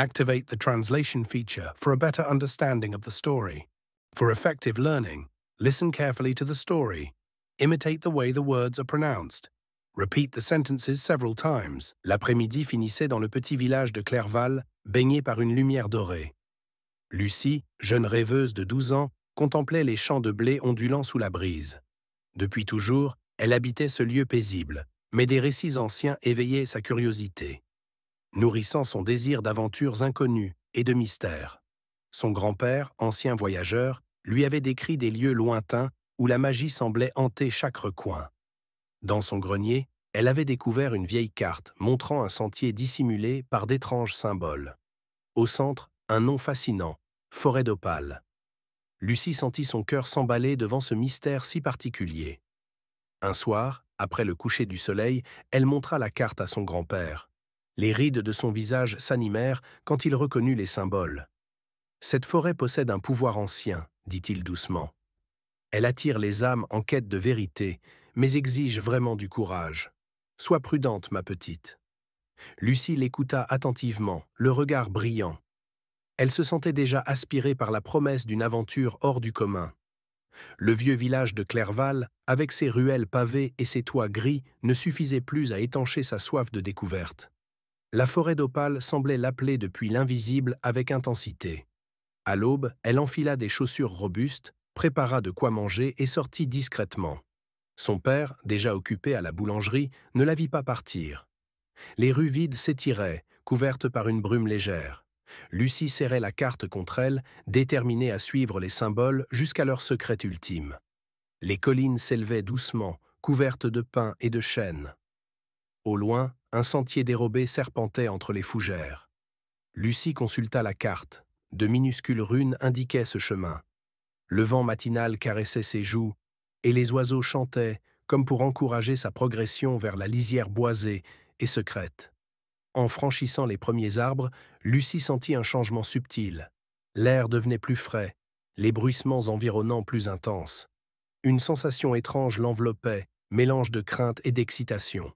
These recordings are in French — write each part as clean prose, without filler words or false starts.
Activate the translation feature for a better understanding of the story. For effective learning, listen carefully to the story. Imitate the way the words are pronounced. Repeat the sentences several times. L'après-midi finissait dans le petit village de Clerval, baigné par une lumière dorée. Lucie, jeune rêveuse de 12 ans, contemplait les champs de blé ondulant sous la brise. Depuis toujours, elle habitait ce lieu paisible, mais des récits anciens éveillaient sa curiosité, nourrissant son désir d'aventures inconnues et de mystères. Son grand-père, ancien voyageur, lui avait décrit des lieux lointains où la magie semblait hanter chaque recoin. Dans son grenier, elle avait découvert une vieille carte montrant un sentier dissimulé par d'étranges symboles. Au centre, un nom fascinant, Forêt d'Opale. Lucie sentit son cœur s'emballer devant ce mystère si particulier. Un soir, après le coucher du soleil, elle montra la carte à son grand-père. Les rides de son visage s'animèrent quand il reconnut les symboles. « Cette forêt possède un pouvoir ancien, dit-il doucement. Elle attire les âmes en quête de vérité, mais exige vraiment du courage. Sois prudente, ma petite. » Lucie l'écouta attentivement, le regard brillant. Elle se sentait déjà aspirée par la promesse d'une aventure hors du commun. Le vieux village de Clerval, avec ses ruelles pavées et ses toits gris, ne suffisait plus à étancher sa soif de découverte. La forêt d'Opale semblait l'appeler depuis l'invisible avec intensité. À l'aube, elle enfila des chaussures robustes, prépara de quoi manger et sortit discrètement. Son père, déjà occupé à la boulangerie, ne la vit pas partir. Les rues vides s'étiraient, couvertes par une brume légère. Lucie serrait la carte contre elle, déterminée à suivre les symboles jusqu'à leur secret ultime. Les collines s'élevaient doucement, couvertes de pins et de chênes. Au loin, un sentier dérobé serpentait entre les fougères. Lucie consulta la carte. De minuscules runes indiquaient ce chemin. Le vent matinal caressait ses joues, et les oiseaux chantaient, comme pour encourager sa progression vers la lisière boisée et secrète. En franchissant les premiers arbres, Lucie sentit un changement subtil. L'air devenait plus frais, les bruissements environnants plus intenses. Une sensation étrange l'enveloppait, mélange de crainte et d'excitation.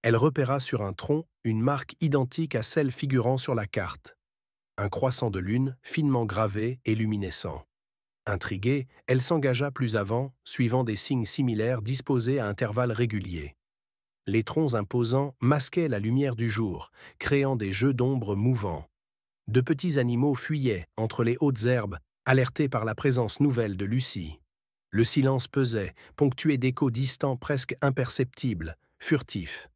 Elle repéra sur un tronc une marque identique à celle figurant sur la carte. Un croissant de lune, finement gravé et luminescent. Intriguée, elle s'engagea plus avant, suivant des signes similaires disposés à intervalles réguliers. Les troncs imposants masquaient la lumière du jour, créant des jeux d'ombre mouvants. De petits animaux fuyaient entre les hautes herbes, alertés par la présence nouvelle de Lucie. Le silence pesait, ponctué d'échos distants presque imperceptibles, furtifs.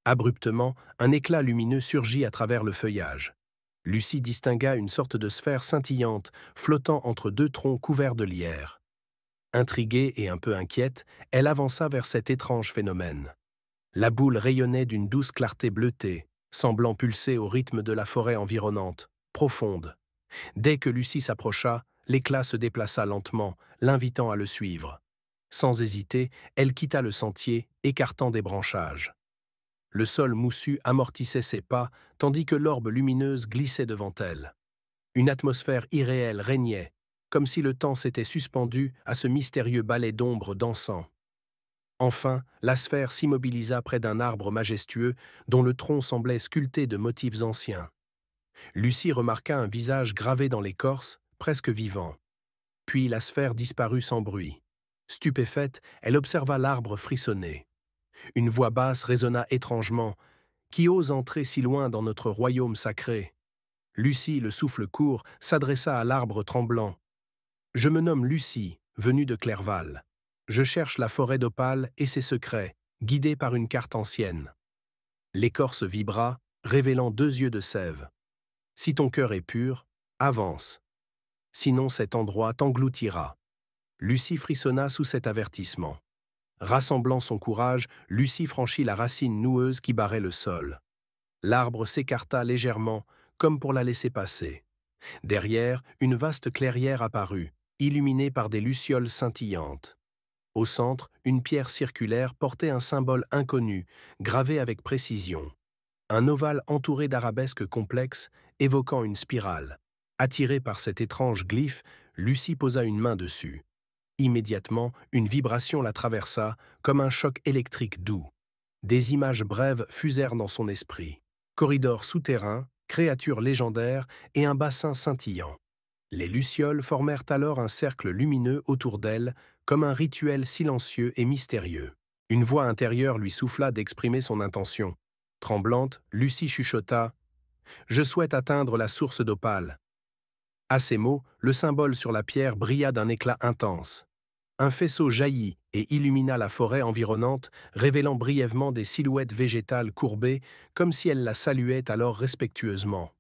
Abruptement, un éclat lumineux surgit à travers le feuillage. Lucie distingua une sorte de sphère scintillante, flottant entre deux troncs couverts de lierre. Intriguée et un peu inquiète, elle avança vers cet étrange phénomène. La boule rayonnait d'une douce clarté bleutée, semblant pulser au rythme de la forêt environnante, profonde. Dès que Lucie s'approcha, l'éclat se déplaça lentement, l'invitant à le suivre. Sans hésiter, elle quitta le sentier, écartant des branchages. Le sol moussu amortissait ses pas, tandis que l'orbe lumineuse glissait devant elle. Une atmosphère irréelle régnait, comme si le temps s'était suspendu à ce mystérieux ballet d'ombre dansant. Enfin, la sphère s'immobilisa près d'un arbre majestueux dont le tronc semblait sculpté de motifs anciens. Lucie remarqua un visage gravé dans l'écorce, presque vivant. Puis la sphère disparut sans bruit. Stupéfaite, elle observa l'arbre frissonner. Une voix basse résonna étrangement. « Qui ose entrer si loin dans notre royaume sacré ?» Lucie, le souffle court, s'adressa à l'arbre tremblant. « Je me nomme Lucie, venue de Clerval. Je cherche la forêt d'Opale et ses secrets, guidée par une carte ancienne. » L'écorce vibra, révélant deux yeux de sève. « Si ton cœur est pur, avance. Sinon cet endroit t'engloutira. » Lucie frissonna sous cet avertissement. Rassemblant son courage, Lucie franchit la racine noueuse qui barrait le sol. L'arbre s'écarta légèrement, comme pour la laisser passer. Derrière, une vaste clairière apparut, illuminée par des lucioles scintillantes. Au centre, une pierre circulaire portait un symbole inconnu, gravé avec précision. Un ovale entouré d'arabesques complexes, évoquant une spirale. Attirée par cet étrange glyphe, Lucie posa une main dessus. Immédiatement, une vibration la traversa, comme un choc électrique doux. Des images brèves fusèrent dans son esprit. Corridors souterrains, créatures légendaires et un bassin scintillant. Les lucioles formèrent alors un cercle lumineux autour d'elle, comme un rituel silencieux et mystérieux. Une voix intérieure lui souffla d'exprimer son intention. Tremblante, Lucie chuchota « Je souhaite atteindre la source d'opale ». À ces mots, le symbole sur la pierre brilla d'un éclat intense. Un faisceau jaillit et illumina la forêt environnante, révélant brièvement des silhouettes végétales courbées, comme si elle la saluait alors respectueusement.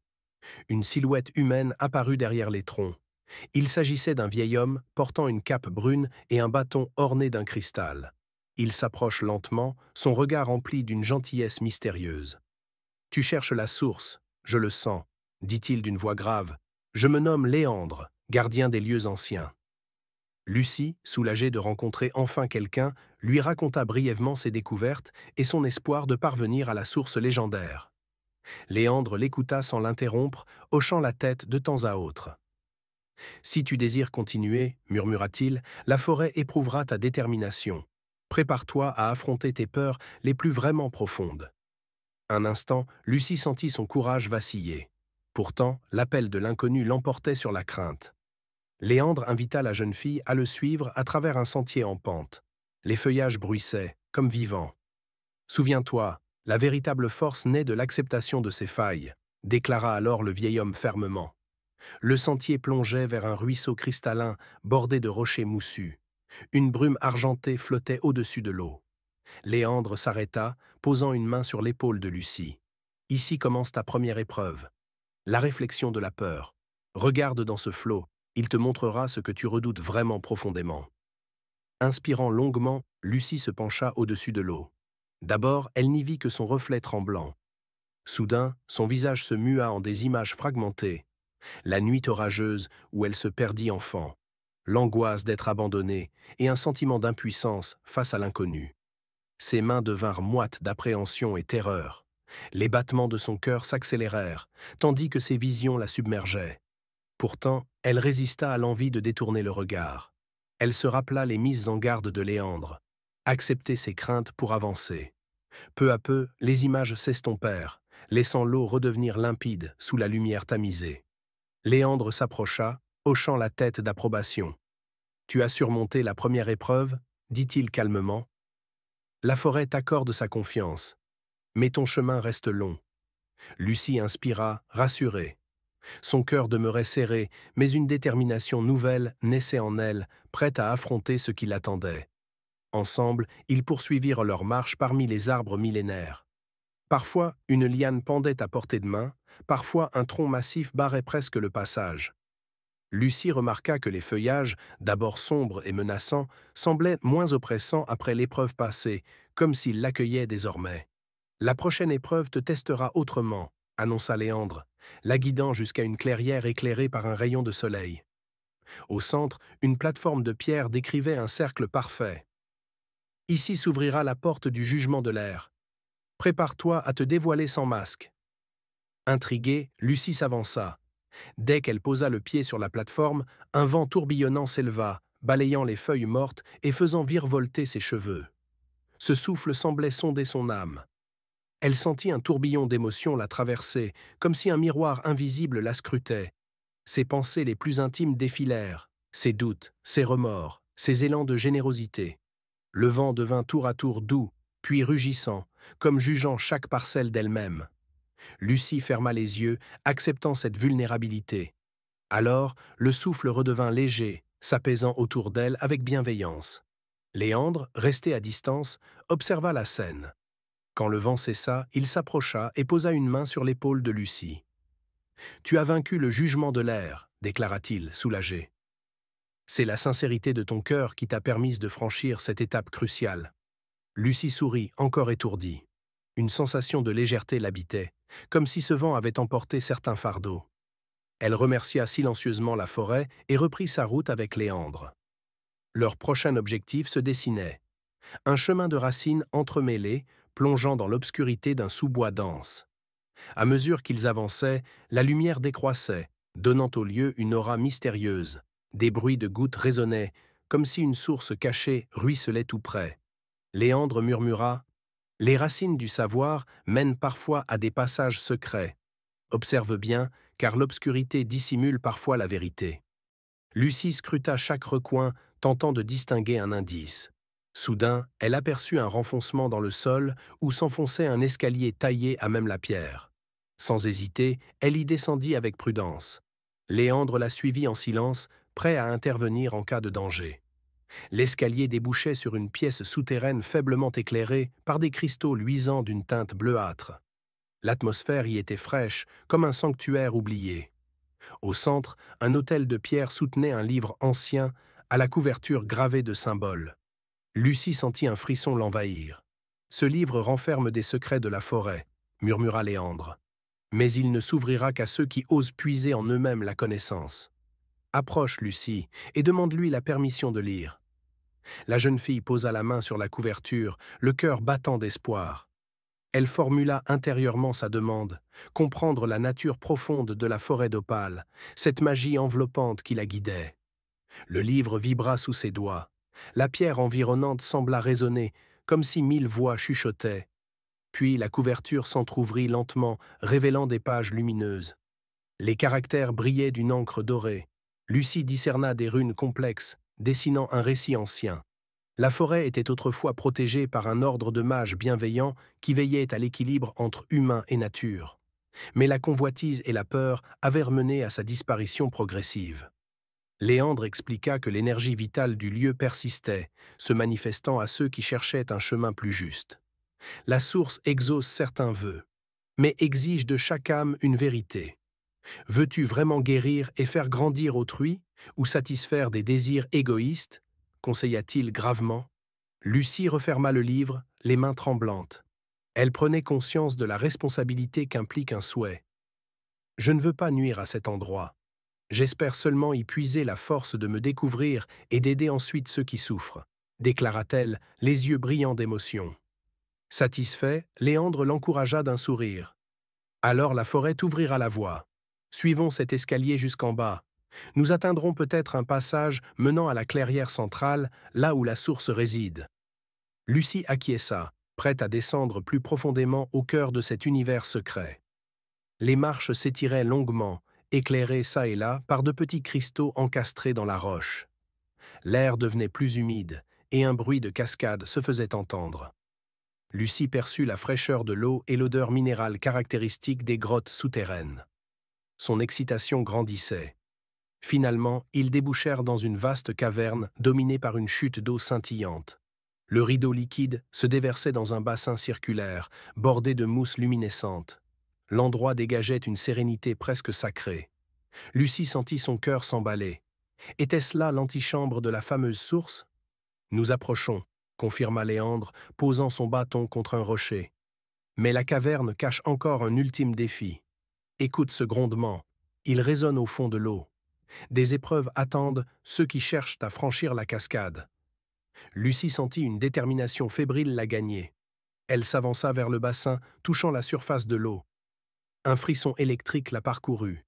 Une silhouette humaine apparut derrière les troncs. Il s'agissait d'un vieil homme portant une cape brune et un bâton orné d'un cristal. Il s'approche lentement, son regard empli d'une gentillesse mystérieuse. « Tu cherches la source, je le sens, » dit-il d'une voix grave. « Je me nomme Léandre, gardien des lieux anciens. » Lucie, soulagée de rencontrer enfin quelqu'un, lui raconta brièvement ses découvertes et son espoir de parvenir à la source légendaire. Léandre l'écouta sans l'interrompre, hochant la tête de temps à autre. « Si tu désires continuer, murmura-t-il, la forêt éprouvera ta détermination. Prépare-toi à affronter tes peurs les plus vraiment profondes. » Un instant, Lucie sentit son courage vaciller. Pourtant, l'appel de l'inconnu l'emportait sur la crainte. Léandre invita la jeune fille à le suivre à travers un sentier en pente. Les feuillages bruissaient, comme vivants. « Souviens-toi, la véritable force naît de l'acceptation de ses failles, » déclara alors le vieil homme fermement. Le sentier plongeait vers un ruisseau cristallin bordé de rochers moussus. Une brume argentée flottait au-dessus de l'eau. Léandre s'arrêta, posant une main sur l'épaule de Lucie. « Ici commence ta première épreuve. La réflexion de la peur. Regarde dans ce flot, il te montrera ce que tu redoutes vraiment profondément. » Inspirant longuement, Lucie se pencha au-dessus de l'eau. D'abord, elle n'y vit que son reflet tremblant. Soudain, son visage se mua en des images fragmentées. La nuit orageuse où elle se perdit enfant, l'angoisse d'être abandonnée et un sentiment d'impuissance face à l'inconnu. Ses mains devinrent moites d'appréhension et terreur. Les battements de son cœur s'accélérèrent, tandis que ses visions la submergeaient. Pourtant, elle résista à l'envie de détourner le regard. Elle se rappela les mises en garde de Léandre, accepter ses craintes pour avancer. Peu à peu, les images s'estompèrent, laissant l'eau redevenir limpide sous la lumière tamisée. Léandre s'approcha, hochant la tête d'approbation. « Tu as surmonté la première épreuve » dit-il calmement. « La forêt t'accorde sa confiance, mais ton chemin reste long. » Lucie inspira, rassurée. Son cœur demeurait serré, mais une détermination nouvelle naissait en elle, prête à affronter ce qui l'attendait. Ensemble, ils poursuivirent leur marche parmi les arbres millénaires. Parfois, une liane pendait à portée de main, parfois un tronc massif barrait presque le passage. Lucie remarqua que les feuillages, d'abord sombres et menaçants, semblaient moins oppressants après l'épreuve passée, comme s'ils l'accueillaient désormais. « La prochaine épreuve te testera autrement », annonça Léandre, la guidant jusqu'à une clairière éclairée par un rayon de soleil. Au centre, une plateforme de pierre décrivait un cercle parfait. « Ici s'ouvrira la porte du jugement de l'air. Prépare-toi à te dévoiler sans masque. » Intriguée, Lucie s'avança. Dès qu'elle posa le pied sur la plateforme, un vent tourbillonnant s'éleva, balayant les feuilles mortes et faisant virevolter ses cheveux. Ce souffle semblait sonder son âme. Elle sentit un tourbillon d'émotions la traverser, comme si un miroir invisible la scrutait. Ses pensées les plus intimes défilèrent, ses doutes, ses remords, ses élans de générosité. Le vent devint tour à tour doux, puis rugissant, comme jugeant chaque parcelle d'elle-même. Lucie ferma les yeux, acceptant cette vulnérabilité. Alors, le souffle redevint léger, s'apaisant autour d'elle avec bienveillance. Léandre, resté à distance, observa la scène. Quand le vent cessa, il s'approcha et posa une main sur l'épaule de Lucie. « Tu as vaincu le jugement de l'air », déclara-t-il, soulagé. « C'est la sincérité de ton cœur qui t'a permise de franchir cette étape cruciale. » Lucie sourit, encore étourdie. Une sensation de légèreté l'habitait, comme si ce vent avait emporté certains fardeaux. Elle remercia silencieusement la forêt et reprit sa route avec Léandre. Leur prochain objectif se dessinait. Un chemin de racines entremêlées, plongeant dans l'obscurité d'un sous-bois dense. À mesure qu'ils avançaient, la lumière décroissait, donnant au lieu une aura mystérieuse. Des bruits de gouttes résonnaient, comme si une source cachée ruisselait tout près. Léandre murmura « Les racines du savoir mènent parfois à des passages secrets. Observe bien, car l'obscurité dissimule parfois la vérité. Lucie scruta chaque recoin, tentant de distinguer un indice. Soudain, elle aperçut un renfoncement dans le sol où s'enfonçait un escalier taillé à même la pierre. Sans hésiter, elle y descendit avec prudence. Léandre la suivit en silence, prêt à intervenir en cas de danger. L'escalier débouchait sur une pièce souterraine faiblement éclairée par des cristaux luisants d'une teinte bleuâtre. L'atmosphère y était fraîche, comme un sanctuaire oublié. Au centre, un autel de pierre soutenait un livre ancien, à la couverture gravée de symboles. Lucie sentit un frisson l'envahir. « Ce livre renferme des secrets de la forêt », murmura Léandre. « Mais il ne s'ouvrira qu'à ceux qui osent puiser en eux-mêmes la connaissance. Approche, Lucie, et demande-lui la permission de lire. » La jeune fille posa la main sur la couverture, le cœur battant d'espoir. Elle formula intérieurement sa demande, comprendre la nature profonde de la forêt d'opale, cette magie enveloppante qui la guidait. Le livre vibra sous ses doigts. La pierre environnante sembla résonner, comme si 1000 voix chuchotaient. Puis la couverture s'entr'ouvrit lentement, révélant des pages lumineuses. Les caractères brillaient d'une encre dorée. Lucie discerna des runes complexes, dessinant un récit ancien. La forêt était autrefois protégée par un ordre de mages bienveillants qui veillait à l'équilibre entre humain et nature. Mais la convoitise et la peur avaient mené à sa disparition progressive. Léandre expliqua que l'énergie vitale du lieu persistait, se manifestant à ceux qui cherchaient un chemin plus juste. La source exauce certains vœux, mais exige de chaque âme une vérité. Veux-tu vraiment guérir et faire grandir autrui, ou satisfaire des désirs égoïstes ? Conseilla-t-il gravement. Lucie referma le livre, les mains tremblantes. Elle prenait conscience de la responsabilité qu'implique un souhait. « Je ne veux pas nuire à cet endroit. J'espère seulement y puiser la force de me découvrir et d'aider ensuite ceux qui souffrent, » déclara-t-elle, les yeux brillants d'émotion. Satisfait, Léandre l'encouragea d'un sourire. « Alors la forêt t'ouvrira la voie. Suivons cet escalier jusqu'en bas. Nous atteindrons peut-être un passage menant à la clairière centrale, là où la source réside. » Lucie acquiesça, prête à descendre plus profondément au cœur de cet univers secret. Les marches s'étiraient longuement, éclairées çà et là par de petits cristaux encastrés dans la roche. L'air devenait plus humide, et un bruit de cascade se faisait entendre. Lucie perçut la fraîcheur de l'eau et l'odeur minérale caractéristique des grottes souterraines. Son excitation grandissait. Finalement, ils débouchèrent dans une vaste caverne dominée par une chute d'eau scintillante. Le rideau liquide se déversait dans un bassin circulaire, bordé de mousse luminescente. L'endroit dégageait une sérénité presque sacrée. Lucie sentit son cœur s'emballer. Était-ce là l'antichambre de la fameuse source ? « Nous approchons, » confirma Léandre, posant son bâton contre un rocher. Mais la caverne cache encore un ultime défi. Écoute ce grondement. Il résonne au fond de l'eau. Des épreuves attendent ceux qui cherchent à franchir la cascade. Lucie sentit une détermination fébrile la gagner. Elle s'avança vers le bassin, touchant la surface de l'eau. Un frisson électrique la parcourut.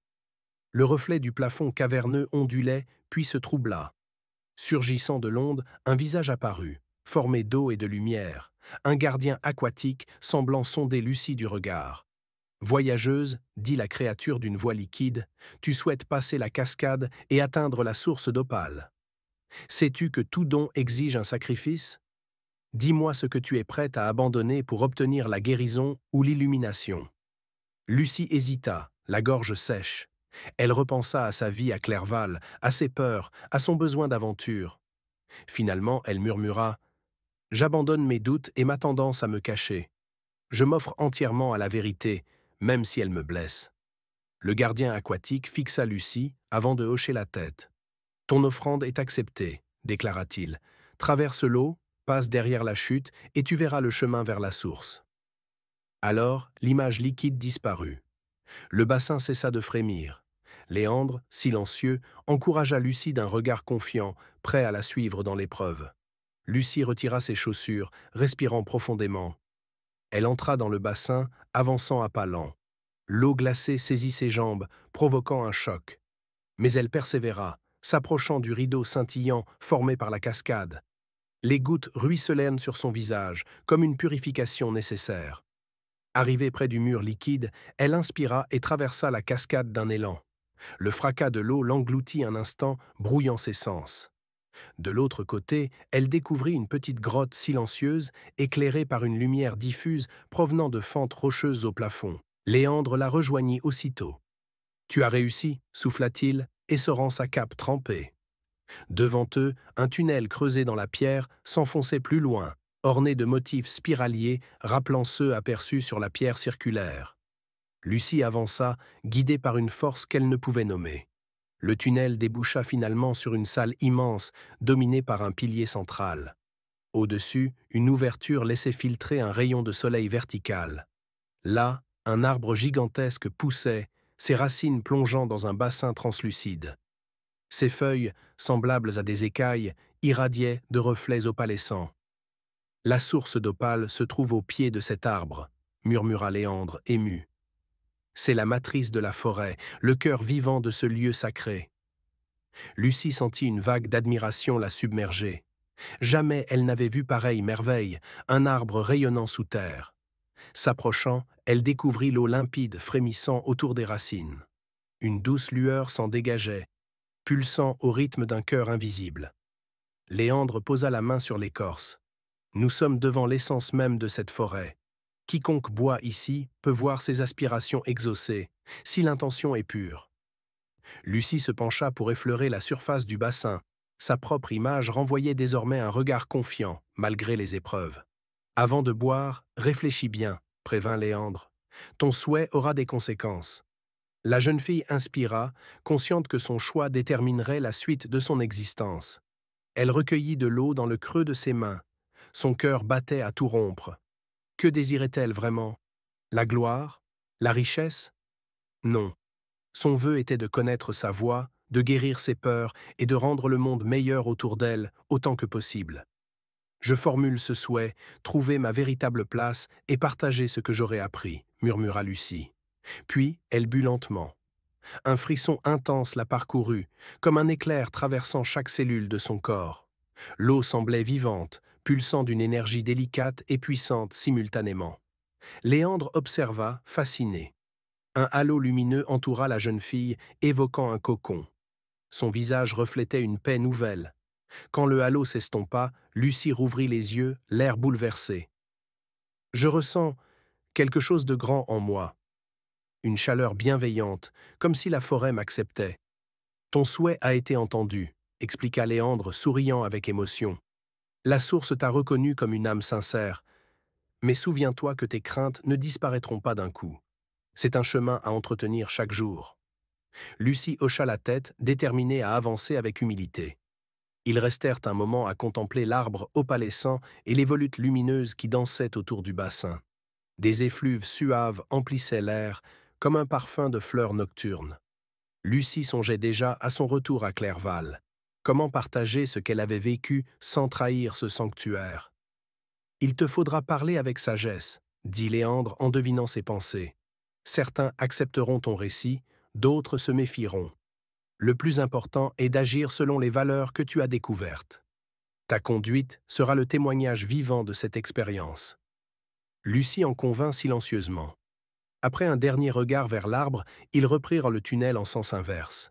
Le reflet du plafond caverneux ondulait, puis se troubla. Surgissant de l'onde, un visage apparut, formé d'eau et de lumière, un gardien aquatique semblant sonder Lucie du regard. « Voyageuse, dit la créature d'une voix liquide, tu souhaites passer la cascade et atteindre la source d'opale. Sais-tu que tout don exige un sacrifice ? Dis-moi ce que tu es prête à abandonner pour obtenir la guérison ou l'illumination. » Lucie hésita, la gorge sèche. Elle repensa à sa vie à Clerval, à ses peurs, à son besoin d'aventure. Finalement, elle murmura « J'abandonne mes doutes et ma tendance à me cacher. Je m'offre entièrement à la vérité, même si elle me blesse. » Le gardien aquatique fixa Lucie avant de hocher la tête. « Ton offrande est acceptée, » déclara-t-il. « Traverse l'eau, passe derrière la chute et tu verras le chemin vers la source. » Alors, l'image liquide disparut. Le bassin cessa de frémir. Léandre, silencieux, encouragea Lucie d'un regard confiant, prêt à la suivre dans l'épreuve. Lucie retira ses chaussures, respirant profondément. Elle entra dans le bassin, avançant à pas lents. L'eau glacée saisit ses jambes, provoquant un choc. Mais elle persévéra, s'approchant du rideau scintillant formé par la cascade. Les gouttes ruisselèrent sur son visage, comme une purification nécessaire. Arrivée près du mur liquide, elle inspira et traversa la cascade d'un élan. Le fracas de l'eau l'engloutit un instant, brouillant ses sens. De l'autre côté, elle découvrit une petite grotte silencieuse, éclairée par une lumière diffuse provenant de fentes rocheuses au plafond. Léandre la rejoignit aussitôt. « Tu as réussi » souffla-t-il, essorant sa cape trempée. Devant eux, un tunnel creusé dans la pierre s'enfonçait plus loin, orné de motifs spiraliers rappelant ceux aperçus sur la pierre circulaire. Lucie avança, guidée par une force qu'elle ne pouvait nommer. Le tunnel déboucha finalement sur une salle immense, dominée par un pilier central. Au-dessus, une ouverture laissait filtrer un rayon de soleil vertical. Là, un arbre gigantesque poussait, ses racines plongeant dans un bassin translucide. Ses feuilles, semblables à des écailles, irradiaient de reflets opalescents. « La source d'opale se trouve au pied de cet arbre », murmura Léandre, ému. « C'est la matrice de la forêt, le cœur vivant de ce lieu sacré. » Lucie sentit une vague d'admiration la submerger. Jamais elle n'avait vu pareille merveille, un arbre rayonnant sous terre. S'approchant, elle découvrit l'eau limpide frémissant autour des racines. Une douce lueur s'en dégageait, pulsant au rythme d'un cœur invisible. Léandre posa la main sur l'écorce. « Nous sommes devant l'essence même de cette forêt. Quiconque boit ici peut voir ses aspirations exaucées, si l'intention est pure. » Lucie se pencha pour effleurer la surface du bassin. Sa propre image renvoyait désormais un regard confiant, malgré les épreuves. « Avant de boire, réfléchis bien », prévint Léandre. « Ton souhait aura des conséquences. » La jeune fille inspira, consciente que son choix déterminerait la suite de son existence. Elle recueillit de l'eau dans le creux de ses mains. Son cœur battait à tout rompre. Que désirait-elle vraiment? La gloire? La richesse? Non. Son vœu était de connaître sa voie, de guérir ses peurs et de rendre le monde meilleur autour d'elle autant que possible. Je formule ce souhait, trouver ma véritable place et partager ce que j'aurais appris, murmura Lucie. Puis elle but lentement. Un frisson intense la parcourut, comme un éclair traversant chaque cellule de son corps. L'eau semblait vivante, pulsant d'une énergie délicate et puissante simultanément. Léandre observa, fasciné. Un halo lumineux entoura la jeune fille, évoquant un cocon. Son visage reflétait une paix nouvelle. Quand le halo s'estompa, Lucie rouvrit les yeux, l'air bouleversé. « Je ressens quelque chose de grand en moi. Une chaleur bienveillante, comme si la forêt m'acceptait. Ton souhait a été entendu, » expliqua Léandre, souriant avec émotion. La source t'a reconnu comme une âme sincère. Mais souviens-toi que tes craintes ne disparaîtront pas d'un coup. C'est un chemin à entretenir chaque jour. Lucie hocha la tête, déterminée à avancer avec humilité. Ils restèrent un moment à contempler l'arbre opalescent et les volutes lumineuses qui dansaient autour du bassin. Des effluves suaves emplissaient l'air, comme un parfum de fleurs nocturnes. Lucie songeait déjà à son retour à Clerval. Comment partager ce qu'elle avait vécu sans trahir ce sanctuaire? « Il te faudra parler avec sagesse », dit Léandre en devinant ses pensées. « Certains accepteront ton récit, d'autres se méfieront. Le plus important est d'agir selon les valeurs que tu as découvertes. Ta conduite sera le témoignage vivant de cette expérience. » Lucie en convint silencieusement. Après un dernier regard vers l'arbre, ils reprirent le tunnel en sens inverse.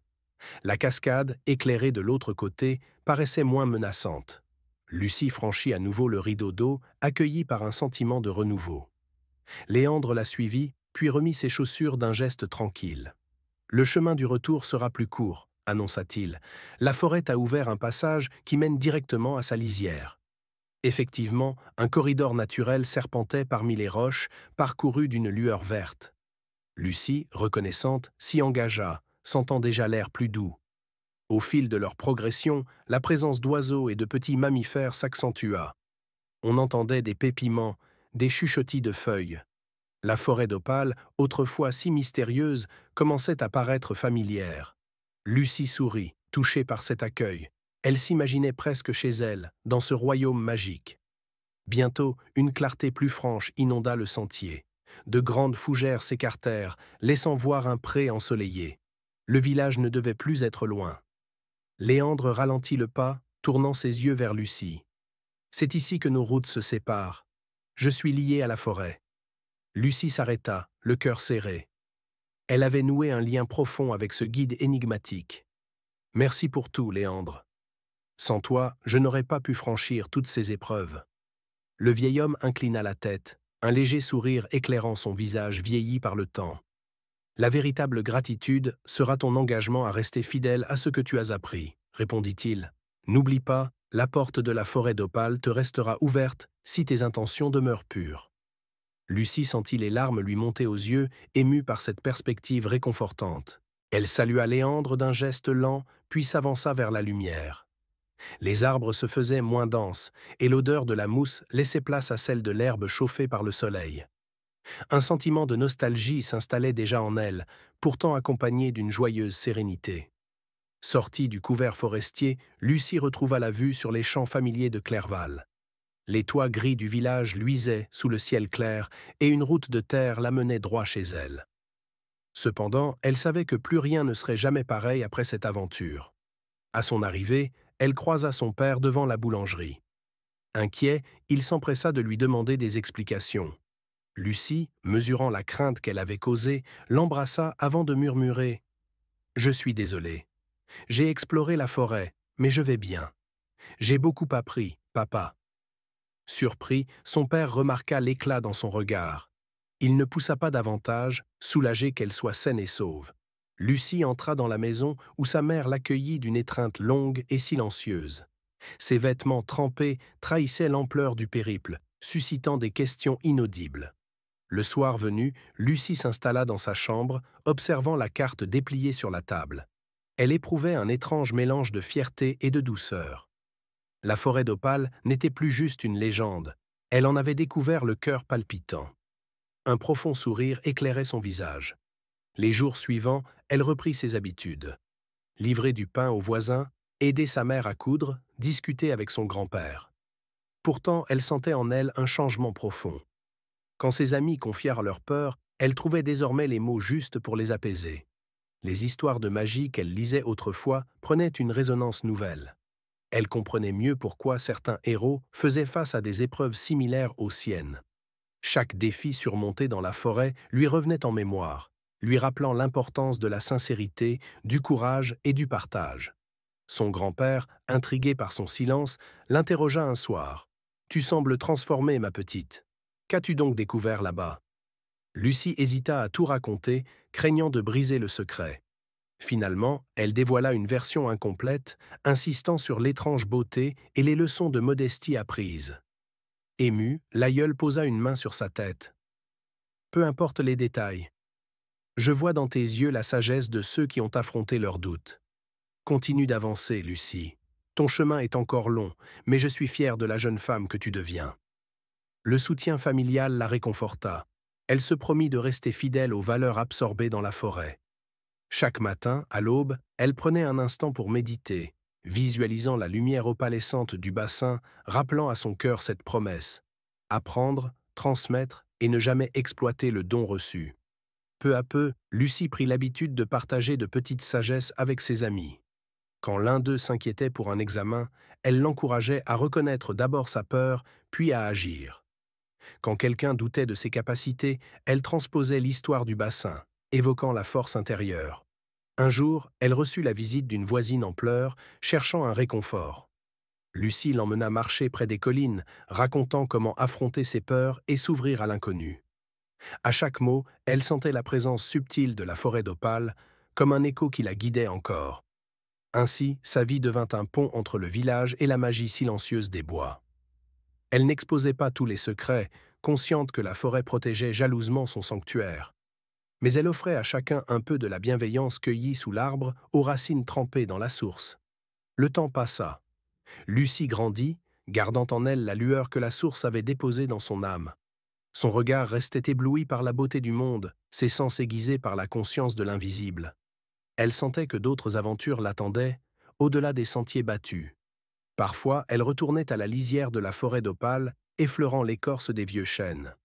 La cascade, éclairée de l'autre côté, paraissait moins menaçante. Lucie franchit à nouveau le rideau d'eau, accueillie par un sentiment de renouveau. Léandre la suivit, puis remit ses chaussures d'un geste tranquille. « Le chemin du retour sera plus court, » annonça-t-il. « La forêt t'a ouvert un passage qui mène directement à sa lisière. » Effectivement, un corridor naturel serpentait parmi les roches, parcouru d'une lueur verte. Lucie, reconnaissante, s'y engagea, sentant déjà l'air plus doux. Au fil de leur progression, la présence d'oiseaux et de petits mammifères s'accentua. On entendait des pépiments, des chuchotis de feuilles. La forêt d'opale, autrefois si mystérieuse, commençait à paraître familière. Lucie sourit, touchée par cet accueil. Elle s'imaginait presque chez elle, dans ce royaume magique. Bientôt, une clarté plus franche inonda le sentier. De grandes fougères s'écartèrent, laissant voir un pré ensoleillé. Le village ne devait plus être loin. Léandre ralentit le pas, tournant ses yeux vers Lucie. « C'est ici que nos routes se séparent. Je suis lié à la forêt. » Lucie s'arrêta, le cœur serré. Elle avait noué un lien profond avec ce guide énigmatique. Merci pour tout, Léandre. Sans toi, je n'aurais pas pu franchir toutes ces épreuves. Le vieil homme inclina la tête, un léger sourire éclairant son visage vieilli par le temps. La véritable gratitude sera ton engagement à rester fidèle à ce que tu as appris, répondit-il. N'oublie pas, la porte de la forêt d'Opale te restera ouverte si tes intentions demeurent pures. Lucie sentit les larmes lui monter aux yeux, émue par cette perspective réconfortante. Elle salua Léandre d'un geste lent, puis s'avança vers la lumière. Les arbres se faisaient moins denses, et l'odeur de la mousse laissait place à celle de l'herbe chauffée par le soleil. Un sentiment de nostalgie s'installait déjà en elle, pourtant accompagné d'une joyeuse sérénité. Sortie du couvert forestier, Lucie retrouva la vue sur les champs familiers de Clerval. Les toits gris du village luisaient sous le ciel clair, et une route de terre la menait droit chez elle. Cependant, elle savait que plus rien ne serait jamais pareil après cette aventure. À son arrivée, elle croisa son père devant la boulangerie. Inquiet, il s'empressa de lui demander des explications. Lucie, mesurant la crainte qu'elle avait causée, l'embrassa avant de murmurer « Je suis désolée. J'ai exploré la forêt, mais je vais bien. J'ai beaucoup appris, papa. » Surpris, son père remarqua l'éclat dans son regard. Il ne poussa pas davantage, soulagé qu'elle soit saine et sauve. Lucie entra dans la maison où sa mère l'accueillit d'une étreinte longue et silencieuse. Ses vêtements trempés trahissaient l'ampleur du périple, suscitant des questions inaudibles. Le soir venu, Lucie s'installa dans sa chambre, observant la carte dépliée sur la table. Elle éprouvait un étrange mélange de fierté et de douceur. La forêt d'Opale n'était plus juste une légende, elle en avait découvert le cœur palpitant. Un profond sourire éclairait son visage. Les jours suivants, elle reprit ses habitudes. Livrer du pain aux voisins, aider sa mère à coudre, discuter avec son grand-père. Pourtant, elle sentait en elle un changement profond. Quand ses amis confièrent leurs peurs, elle trouvait désormais les mots justes pour les apaiser. Les histoires de magie qu'elle lisait autrefois prenaient une résonance nouvelle. Elle comprenait mieux pourquoi certains héros faisaient face à des épreuves similaires aux siennes. Chaque défi surmonté dans la forêt lui revenait en mémoire, lui rappelant l'importance de la sincérité, du courage et du partage. Son grand-père, intrigué par son silence, l'interrogea un soir. « Tu sembles transformée, ma petite. Qu'as-tu donc découvert là-bas » Lucie hésita à tout raconter, craignant de briser le secret. Finalement, elle dévoila une version incomplète, insistant sur l'étrange beauté et les leçons de modestie apprises. Émue, l'aïeule posa une main sur sa tête. « Peu importe les détails. Je vois dans tes yeux la sagesse de ceux qui ont affronté leurs doutes. Continue d'avancer, Lucie. Ton chemin est encore long, mais je suis fier de la jeune femme que tu deviens. » Le soutien familial la réconforta. Elle se promit de rester fidèle aux valeurs absorbées dans la forêt. Chaque matin, à l'aube, elle prenait un instant pour méditer, visualisant la lumière opalescente du bassin, rappelant à son cœur cette promesse: apprendre, transmettre et ne jamais exploiter le don reçu. Peu à peu, Lucie prit l'habitude de partager de petites sagesses avec ses amis. Quand l'un d'eux s'inquiétait pour un examen, elle l'encourageait à reconnaître d'abord sa peur, puis à agir. Quand quelqu'un doutait de ses capacités, elle transposait l'histoire du bassin, évoquant la force intérieure. Un jour, elle reçut la visite d'une voisine en pleurs, cherchant un réconfort. Lucie l'emmena marcher près des collines, racontant comment affronter ses peurs et s'ouvrir à l'inconnu. À chaque mot, elle sentait la présence subtile de la forêt d'Opale, comme un écho qui la guidait encore. Ainsi, sa vie devint un pont entre le village et la magie silencieuse des bois. Elle n'exposait pas tous les secrets, consciente que la forêt protégeait jalousement son sanctuaire. Mais elle offrait à chacun un peu de la bienveillance cueillie sous l'arbre, aux racines trempées dans la source. Le temps passa. Lucie grandit, gardant en elle la lueur que la source avait déposée dans son âme. Son regard restait ébloui par la beauté du monde, ses sens aiguisés par la conscience de l'invisible. Elle sentait que d'autres aventures l'attendaient, au-delà des sentiers battus. Parfois, elle retournait à la lisière de la forêt d'Opale, effleurant l'écorce des vieux chênes.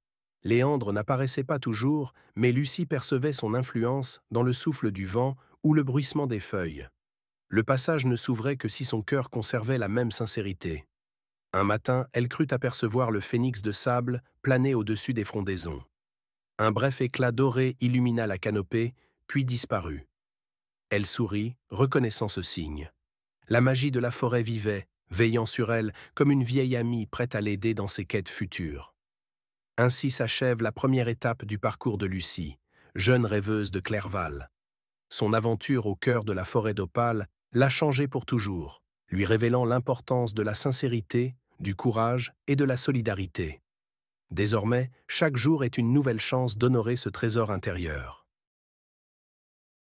Léandre n'apparaissait pas toujours, mais Lucie percevait son influence dans le souffle du vent ou le bruissement des feuilles. Le passage ne s'ouvrait que si son cœur conservait la même sincérité. Un matin, elle crut apercevoir le phénix de sable planer au-dessus des frondaisons. Un bref éclat doré illumina la canopée, puis disparut. Elle sourit, reconnaissant ce signe. La magie de la forêt vivait, veillant sur elle comme une vieille amie prête à l'aider dans ses quêtes futures. Ainsi s'achève la première étape du parcours de Lucie, jeune rêveuse de Clerval. Son aventure au cœur de la forêt d'Opale l'a changée pour toujours, lui révélant l'importance de la sincérité, du courage et de la solidarité. Désormais, chaque jour est une nouvelle chance d'honorer ce trésor intérieur.